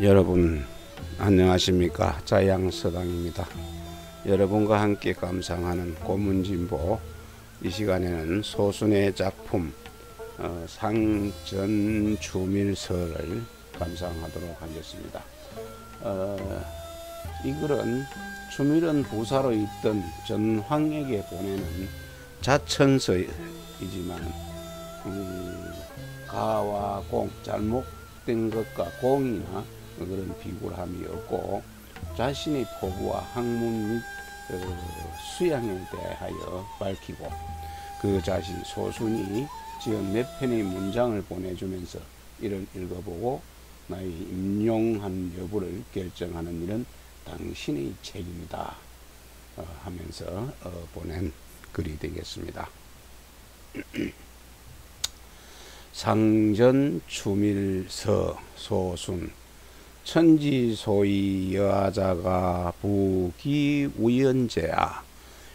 여러분 안녕하십니까? 자양서당입니다. 여러분과 함께 감상하는 고문진보, 이 시간에는 소순의 작품 상전주밀서를 감상하도록 하겠습니다. 이 글은 주밀은 부사로 있던 전황에게 보내는 자천서이지만 가와 공, 잘못된 것과 공이나 그런 비굴함이 없고 자신의 포부와 학문 및 수양에 대하여 밝히고 그 자신 소순이 지은 몇 편의 문장을 보내주면서 이를 읽어보고 나의 임용한 여부를 결정하는 일은 당신의 책임이다 하면서 보낸 글이 되겠습니다. 상전주밀서 소순. 천지소위 여하자가 부기우연제야.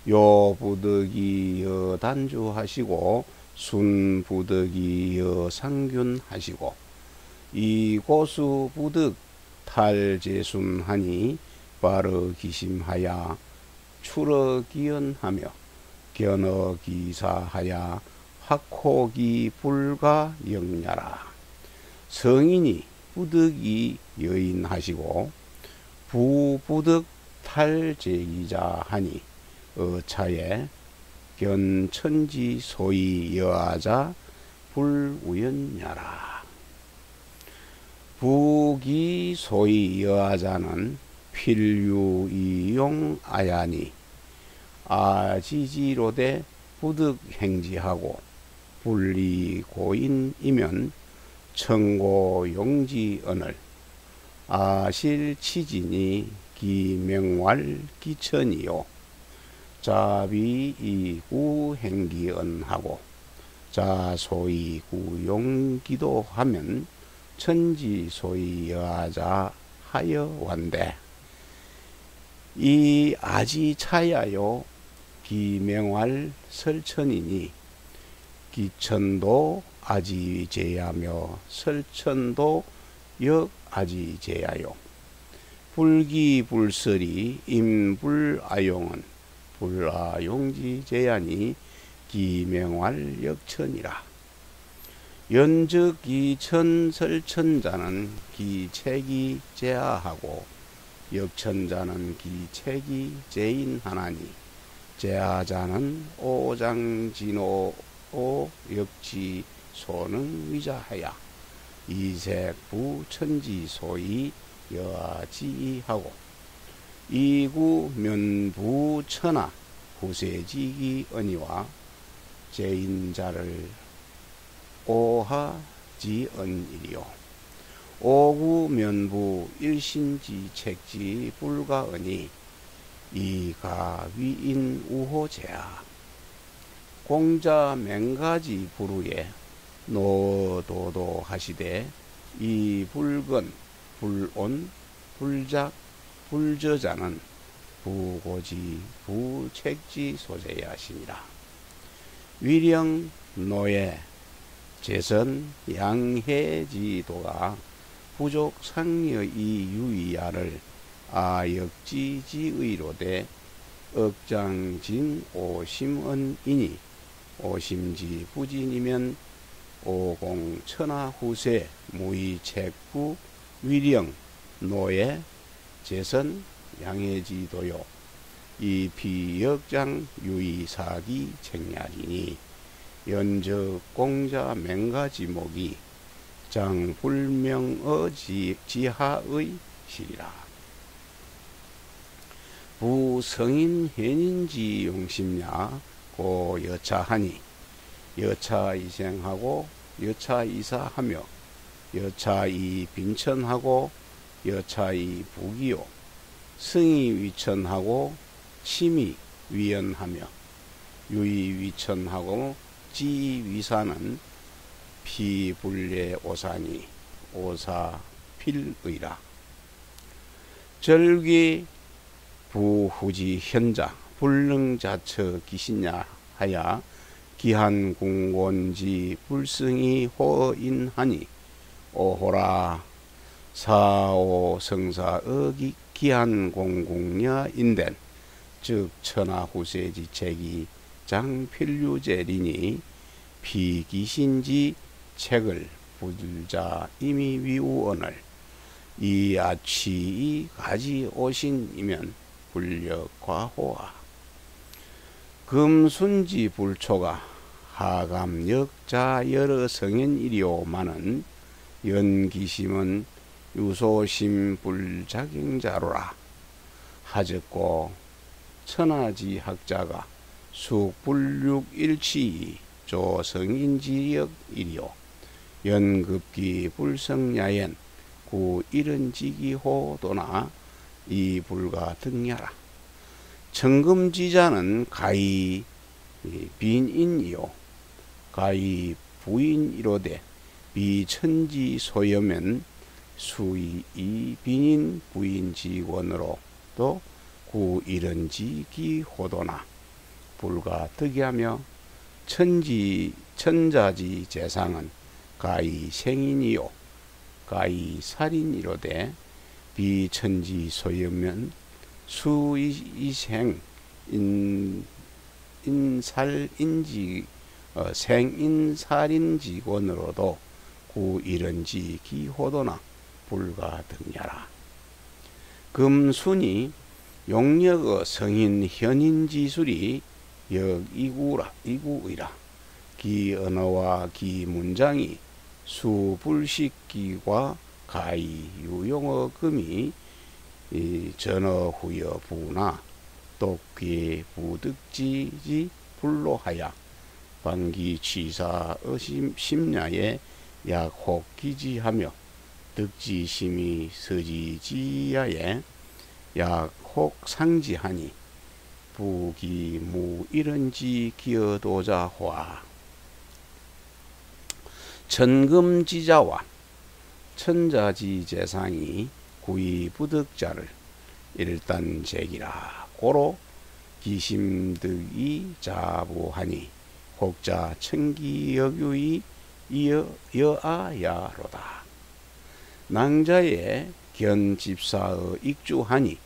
요부득이 여단주하시고 순부득이 여상균하시고 이고수부득 탈제순하니 바르기심하야 출어기연하며 견어기사하야 확호기 불가영야라. 성인이 부득이 여인하시고 부부득 탈제기자 하니 어차에 견천지 소위 여하자 불우연야라. 부기 소위 여하자는 필유이용 아야니 아지지로되 부득 행지하고 불리고인이면 청고용지언을 아실치지니 기명왈 기천이요 자비이구행기언하고 자소이구용기도 하면 천지소이 여하자 하여완대. 이 아지차야요 기명왈 설천이니 기천도 아지제야며 설천도 역아지제야요. 불기불설이 임불아용은 불아용지제야니 기명왈 역천이라. 연적기천설천자는 기책이 제하하고 역천자는 기책이 제인하나니 제하자는 오장진오 역지 소능위자하야 이색 부천지소이 여하지하고 이구 면부천하 후세지기 언이와 제인자를 오하지언이리요. 오구 면부 일신지 책지 불가언이 이가 위인 우호제야. 공자 맹가지 부루에 노도도 하시되 이 불건 불온 불작 불저자는 부고지 부책지 소재야시니라. 위령 노예 재선 양해지도가 부족 상여의 유의야를 아역지지의로되 억장진 오심언이니 오심지 부진이면 오공천하후세 무의책구 위령 노예 재선 양해지도요 이 비역장 유의사기 책략이니 연적 공자 맹가지목이 장불명어 지하의 시리라. 부성인 현인지 용심야 고 여차하니 여차이생하고 여차이사하며 여차이 빈천하고 여차이 부기요 승이 위천하고 침이 위연하며 유이 위천하고 지 위사는 피불례 오사니 오사 필의라. 절기 부후지 현자 불능자처 기신야 하야 기한궁곤지 불승이 호인하니 오호라 사오성사의 기한 공공야 인된 즉 천하후세지책이 장필류제리니 피기신지 책을 부들자 이미 위우언을 이 아취이 가지오신이면 불력과호하 금순지 불초가 하감역자 여러 성인이리오마는 연기심은 유소심 불작용자로라 하적고 천하지 학자가 숙불육일치이 조성인지역이리오 연급기 불성야엔 구 이른지기호도나 이 불가 등야라 천금지자는 가히 빈인이요 가히 부인이로되 비천지 소여면 수이 이 빈인 부인지권으로 또 구 이른지기 호도나 불가 득이하며 천자지 재상은 가히 생인이요 가히 살인이로되 비천지 소여면 수이생 인살인지 생인살인지권으로도 구 이른지 기호도나 불가 등야라 금순이 용력의 성인 현인지술이 역이구의라 기언어와 기문장이 수불식기과 가히 유용어 금이 전어후여 부나 똑귀 부득지지 불로하야 반기취사의 심야에 약혹기지하며 득지심이 서지지야에 약혹상지하니 부기무 이런지 기어도자화 천금지자와 천자지 재상이 구이부득자를 일단 제기라 고로 기심득이 자부하니 혹자 천기여규이 여아야로다 낭자의 견집사의 익주하니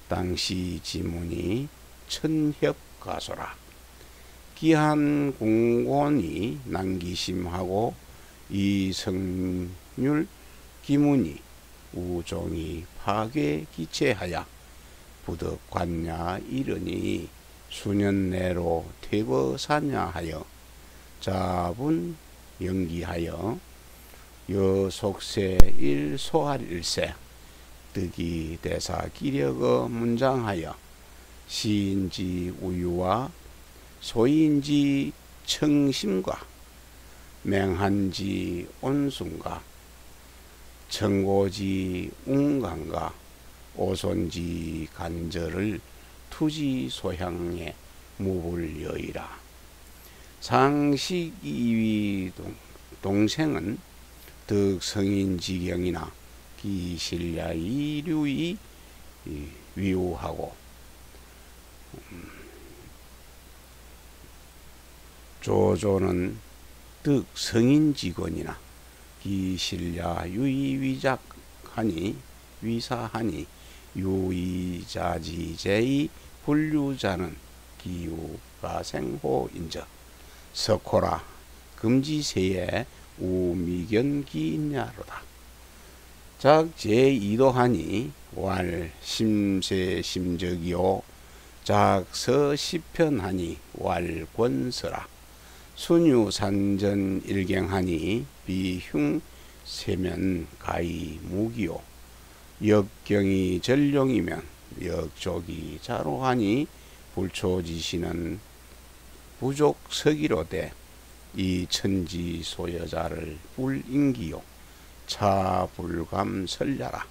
당시 지문이 천협가소라 기한 공곤이 난기심하고 이성률 기문이 우종이 파괴 기체하야 부득관야 이르니 수년 내로 퇴거사냐 하여 자분 연기하여 여속세 일소할일세 득이 대사 기력의 문장하여 시인지 우유와 소인지 청심과 맹한지 온순과 청고지 웅간과 오손지 간절을 투지 소향에 무불여이라 상식이위 동생은 득성인지경이나 기실야 이류이 위우하고 조조는 득성인지권이나 기실야 유이위작하니 위사하니 유이자지제의 분류자는 기우가생호인저 석호라 금지세에 우미견기인야로다 작제이도하니 왈 심세심적이요 작서시편하니 왈 권서라 순유산전 일경하니 비흉 세면 가히 무기요 역경이 전룡이면 역족이 자로하니 불초지시는 부족서기로되 이 천지 소여자를 불인기요 차불감설ля라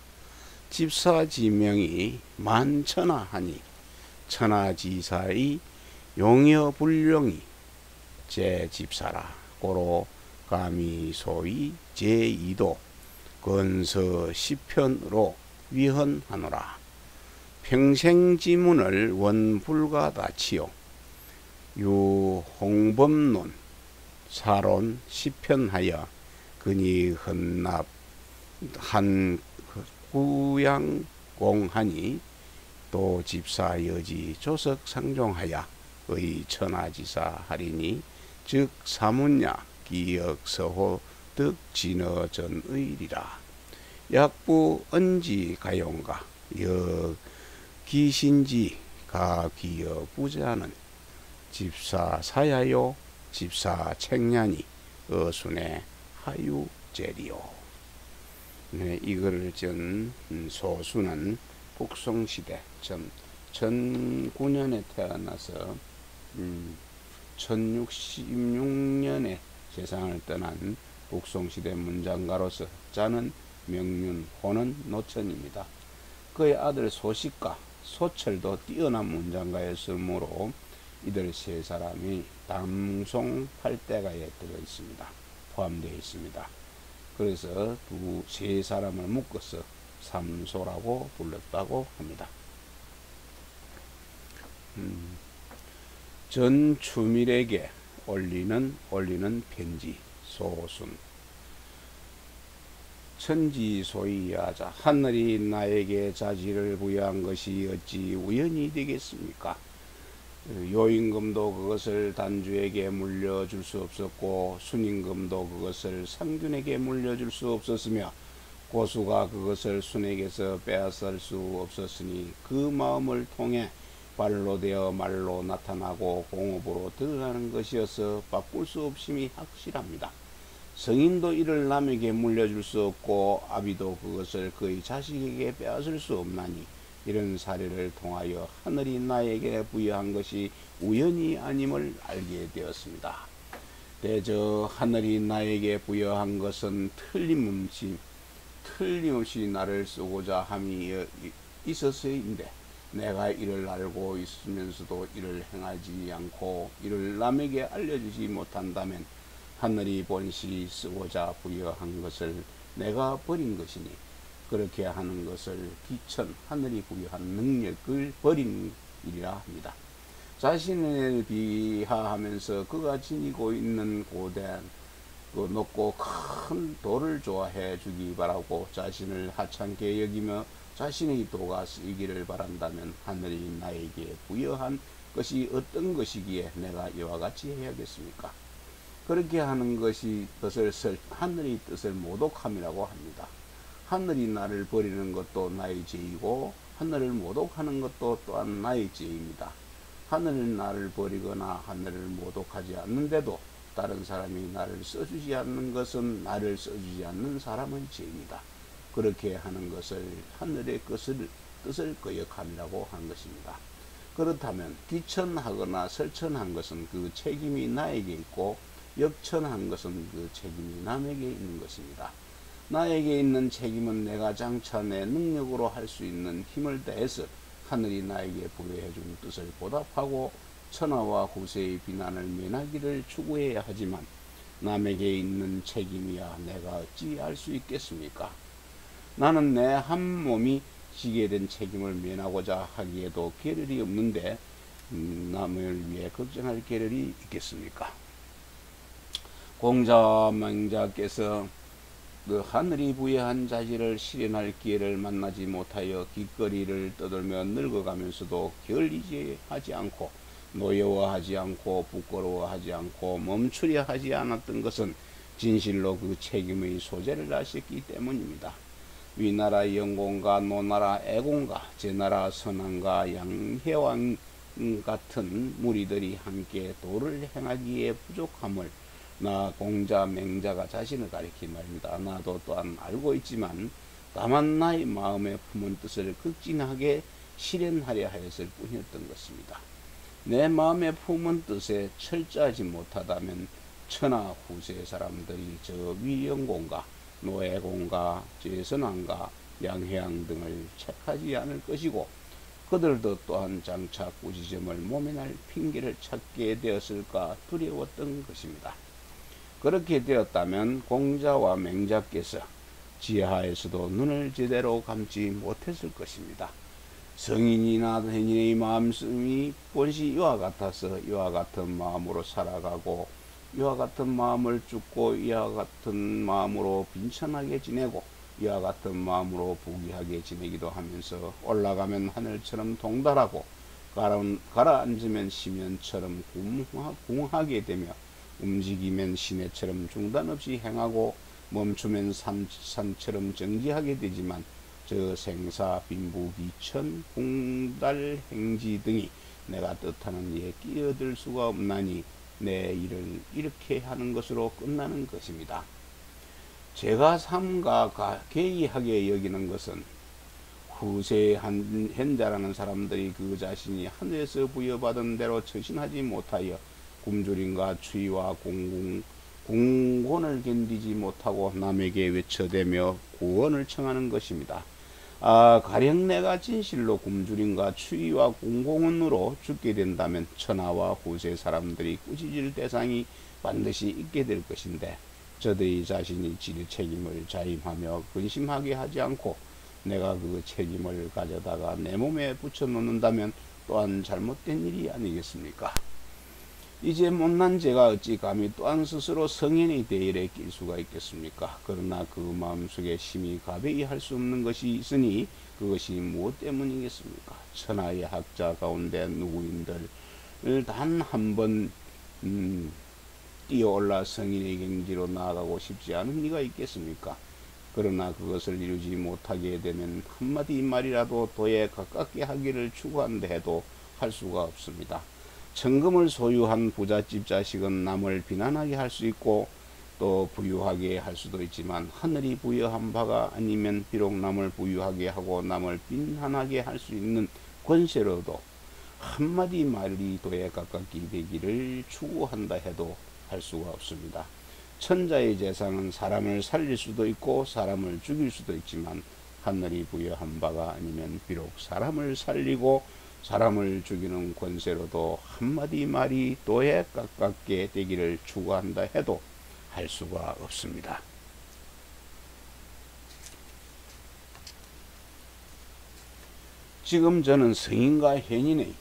집사지명이 만천하하니 천하지사의 용여불룡이 제집사라 고로 감히소위 제2도 건서 10편으로 위헌하노라 평생지문을 원불가다치요 유홍범론 사론 10편하여 근이 헌납 한 구양공하니 또 집사 여지 조석 상종하야 의 천하지사 하리니 즉 사문야 기역 서호 득 진어 전의리라. 약부 언지 가용가 여 기신지 가 기여 부자는 집사 사야요 집사 책냐니 어순의 하유제리요. 네, 이거를 전 소수는 북송시대 1009년에 태어나서 1066년에 세상을 떠난 북송시대 문장가로서 자는 명륜, 호는 노천입니다. 그의 아들 소식과 소철도 뛰어난 문장가였으므로 이들 세 사람이 담송 8대가에 들어있습니다. 포함되어 있습니다. 그래서 세 사람을 묶어서 삼소라고 불렀다고 합니다. 전 추밀에게 올리는 편지 소순. 천지소이하자 하늘이 나에게 자지를 부여한 것이 어찌 우연이 되겠습니까? 요임금도 그것을 단주에게 물려줄 수 없었고 순임금도 그것을 상균에게 물려줄 수 없었으며 고수가 그것을 순에게서 빼앗을 수 없었으니 그 마음을 통해 발로 되어 말로 나타나고 공업으로 드러나는 것이어서 바꿀 수 없음이 확실합니다. 성인도 이를 남에게 물려줄 수 없고 아비도 그것을 그의 자식에게 빼앗을 수 없나니 이런 사례를 통하여 하늘이 나에게 부여한 것이 우연이 아님을 알게 되었습니다. 대저 하늘이 나에게 부여한 것은 틀림없이 나를 쓰고자 함이 있어서인데 내가 이를 알고 있으면서도 이를 행하지 않고 이를 남에게 알려주지 못한다면 하늘이 본시 쓰고자 부여한 것을 내가 버린 것이니 그렇게 하는 것을 기천 하늘이 부여한 능력을 버린 일이라 합니다. 자신을 비하하면서 그가 지니고 있는 고대한 그 높고 큰 도를 좋아해 주기 바라고 자신을 하찮게 여기며 자신의 도가 쓰이기를 바란다면 하늘이 나에게 부여한 것이 어떤 것이기에 내가 이와 같이 해야겠습니까? 그렇게 하는 것이 하늘의 뜻을 모독함이라고 합니다. 하늘이 나를 버리는 것도 나의 죄이고 하늘을 모독하는 것도 또한 나의 죄입니다. 하늘은 나를 버리거나 하늘을 모독하지 않는데도 다른 사람이 나를 써주지 않는 것은 나를 써주지 않는 사람의 죄입니다. 그렇게 하는 것을 하늘의 뜻을 거역함이라고 한 것입니다. 그렇다면 기천하거나 설천한 것은 그 책임이 나에게 있고 역천한 것은 그 책임이 남에게 있는 것입니다. 나에게 있는 책임은 내가 장차 내 능력으로 할 수 있는 힘을 다해서 하늘이 나에게 부여해 준 뜻을 보답하고 천하와 후세의 비난을 면하기를 추구해야 하지만 남에게 있는 책임이야 내가 어찌 알 수 있겠습니까? 나는 내 한 몸이 지게 된 책임을 면하고자 하기에도 계를이 없는데 남을 위해 걱정할 계를이 있겠습니까? 공자맹자께서 그 하늘이 부여한 자질을 실현할 기회를 만나지 못하여 길거리를 떠돌며 늙어가면서도 게을리하지 않고 노여워하지 않고 부끄러워하지 않고 멈추려 하지 않았던 것은 진실로 그 책임의 소재를 아셨기 때문입니다. 위나라 영공과 노나라 애공과 제나라 선왕과 양혜왕 같은 무리들이 함께 도를 행하기에 부족함을 나 공자 맹자가 자신을 가리킨 말입니다. 나도 또한 알고 있지만 다만 나의 마음에 품은 뜻을 극진하게 실현하려 하였을 뿐이었던 것입니다. 내 마음에 품은 뜻에 철저하지 못하다면 천하 후세 사람들이 저 위영공과 노애공과 제선왕과 양혜왕 등을 책하지 않을 것이고 그들도 또한 장차 꾸지점을 모면할 핑계를 찾게 되었을까 두려웠던 것입니다. 그렇게 되었다면 공자와 맹자께서 지하에서도 눈을 제대로 감지 못했을 것입니다. 성인이나 hen인의 마음씀이 본시 이와 같아서 이와 같은 마음으로 살아가고 이와 같은 마음을 쫓고 이와 같은 마음으로 빈천하게 지내고 이와 같은 마음으로 부귀하게 지내기도 하면서 올라가면 하늘처럼 동달하고 가라앉으면 심연처럼 궁하게 되며 움직이면 시내처럼 중단 없이 행하고 멈추면 산처럼 정지하게 되지만 저 생사 빈부 비천 궁달 행지 등이 내가 뜻하는 일에 끼어들 수가 없나니 내 일을 이렇게 하는 것으로 끝나는 것입니다. 제가 삼가 개의하게 여기는 것은 후세 현자라는 사람들이 그 자신이 하늘에서 부여받은 대로 처신하지 못하여 굶주림과 추위와 공곤을 견디지 못하고 남에게 외쳐대며 구원을 청하는 것입니다. 가령 내가 진실로 굶주림과 추위와 공공으로 죽게 된다면 천하와 후세 사람들이 꾸짖을 대상이 반드시 있게 될 것인데 저들이 자신이 지의 책임을 자임하며 근심하게 하지 않고 내가 그 책임을 가져다가 내 몸에 붙여놓는다면 또한 잘못된 일이 아니겠습니까? 이제 못난 제가 어찌 감히 또한 스스로 성인의 대열에 낄 수가 있겠습니까? 그러나 그 마음속에 심히 가벼이 할 수 없는 것이 있으니 그것이 무엇 때문이겠습니까? 천하의 학자 가운데 누구인들 단 한 번 뛰어올라 성인의 경지로 나아가고 싶지 않은 이가 있겠습니까? 그러나 그것을 이루지 못하게 되면 한마디 말이라도 도에 가깝게 하기를 추구한다 해도 할 수가 없습니다. 천금을 소유한 부잣집 자식은 남을 비난하게 할 수 있고 또 부유하게 할 수도 있지만 하늘이 부여한 바가 아니면 비록 남을 부유하게 하고 남을 비난하게 할 수 있는 권세로도 한마디 말이 도에 가깝게 되기를 추구한다 해도 할 수가 없습니다. 천자의 재상은 사람을 살릴 수도 있고 사람을 죽일 수도 있지만 하늘이 부여한 바가 아니면 비록 사람을 살리고 사람을 죽이는 권세로도 한마디 말이 도에 가깝게 되기를 추구한다 해도 할 수가 없습니다. 지금 저는 성인과 현인의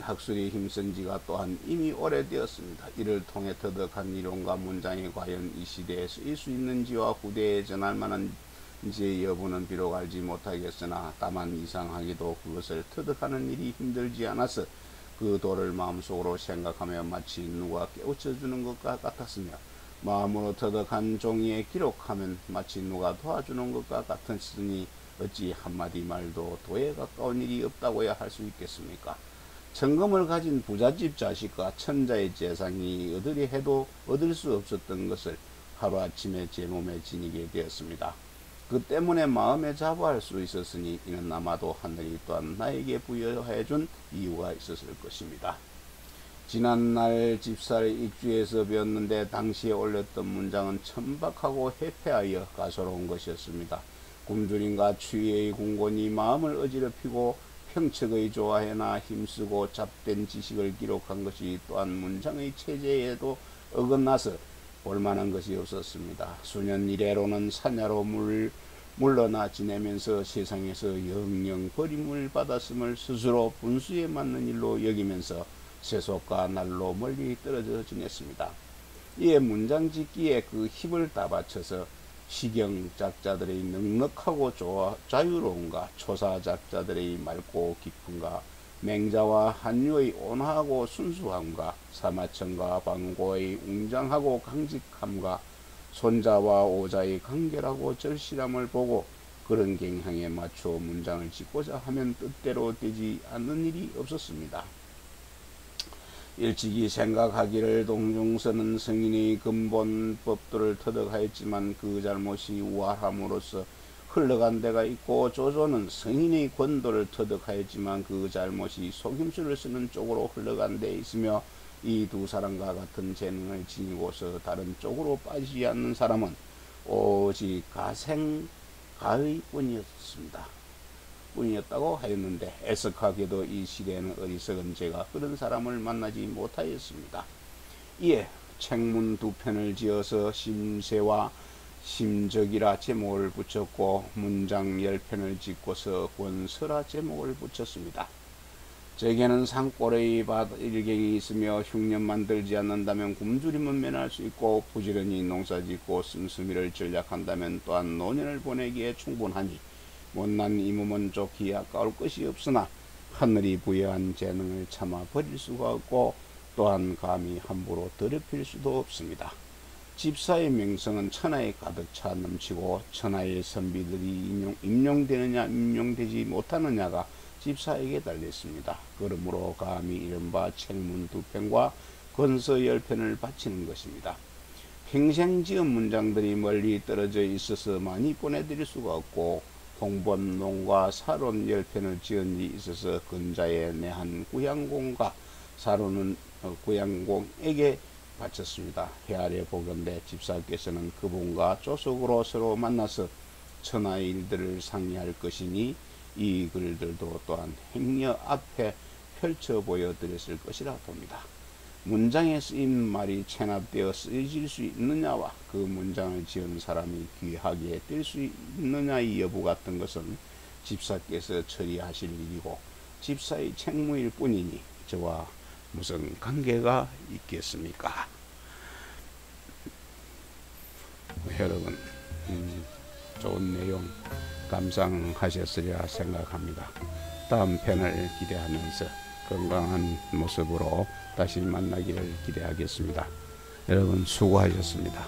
학술에 힘쓴 지가 또한 이미 오래되었습니다. 이를 통해 터득한 이론과 문장이 과연 이 시대에 쓰일 수 있는지와 후대에 전할 만한지 여부는 비록 알지 못하겠으나 다만 이상하게도 그것을 터득하는 일이 힘들지 않아서 그 도를 마음속으로 생각하며 마치 누가 깨우쳐주는 것과 같았으며 마음으로 터득한 종이에 기록하면 마치 누가 도와주는 것과 같았으니 어찌 한마디 말도 도에 가까운 일이 없다고야 할 수 있겠습니까? 천금을 가진 부잣집 자식과 천자의 재상이 얻으려 해도 얻을 수 없었던 것을 하루아침에 제 몸에 지니게 되었습니다. 그 때문에 마음에 자부할 수 있었으니 이는 아마도 하늘이 또한 나에게 부여해준 이유가 있었을 것입니다. 지난날 집살 익주에서 배웠는데 당시에 올렸던 문장은 천박하고 해패하여 가소로운 것이었습니다. 굶주림과 추위의 공곤이 마음을 어지럽히고 평척의 조화에나 힘쓰고 잡된 지식을 기록한 것이 또한 문장의 체제에도 어긋나서 볼만한 것이 없었습니다. 수년 이래로는 사냐로 물러나 지내면서 세상에서 영영 버림을 받았음을 스스로 분수에 맞는 일로 여기면서 세속과 날로 멀리 떨어져 지냈습니다. 이에 문장 짓기에 그 힘을 다 바쳐서 시경작자들의 넉넉하고 자유로움과 초사작자들의 맑고 깊음과 맹자와 한유의 온화하고 순수함과 사마천과 방고의 웅장하고 강직함과 손자와 오자의 간결하고 절실함을 보고 그런 경향에 맞춰 문장을 짓고자 하면 뜻대로 되지 않는 일이 없었습니다. 일찍이 생각하기를 동중서는 성인의 근본 법도를 터득하였지만 그 잘못이 우월함으로써 흘러간 데가 있고 조조는 성인의 권도를 터득하였지만 그 잘못이 속임수를 쓰는 쪽으로 흘러간 데 있으며 이 두 사람과 같은 재능을 지니고서 다른 쪽으로 빠지지 않는 사람은 오직 가의 뿐이었다고 하였는데 애석하게도 이 시대에는 어리석은 제가 그런 사람을 만나지 못하였습니다. 이에 책문 두 편을 지어서 심세와 심적이라 제목을 붙였고 문장 10편을 짓고서 권서라 제목을 붙였습니다. 제게는 산골의 밭 일경이 있으며 흉년 만들지 않는다면 굶주림은 면할 수 있고 부지런히 농사짓고 씀씀이를 전략한다면 또한 노년을 보내기에 충분하니 못난 이 몸은 좋기 아까울 것이 없으나 하늘이 부여한 재능을 차마 버릴 수가 없고 또한 감히 함부로 더럽힐 수도 없습니다. 집사의 명성은 천하에 가득 차 넘치고 천하의 선비들이 임용되느냐 임용되지 못하느냐가 집사에게 달렸습니다. 그러므로 감히 이른바 책문 2편과 건서 10편을 바치는 것입니다. 평생 지은 문장들이 멀리 떨어져 있어서 많이 보내드릴 수가 없고 홍본론과 사론 10편을 지은 데 있어서 근자에 내한 구양공과 사론은 구양공에게 바쳤습니다. 헤아려 보건대 집사께서는 그분과 조속으로 서로 만나서 천하의 일들을 상의할 것이니 이 글들도 또한 행여 앞에 펼쳐 보여드렸을 것이라 봅니다. 문장에 쓰인 말이 체납되어 쓰여질 수 있느냐와 그 문장을 지은 사람이 귀하게 될 수 있느냐의 여부 같은 것은 집사께서 처리하실 일이고 집사의 책무일 뿐이니 저와 무슨 관계가 있겠습니까? 여러분 좋은 내용 감상하셨으리라 생각합니다. 다음 편을 기대하면서 건강한 모습으로 다시 만나기를 기대하겠습니다. 여러분 수고하셨습니다.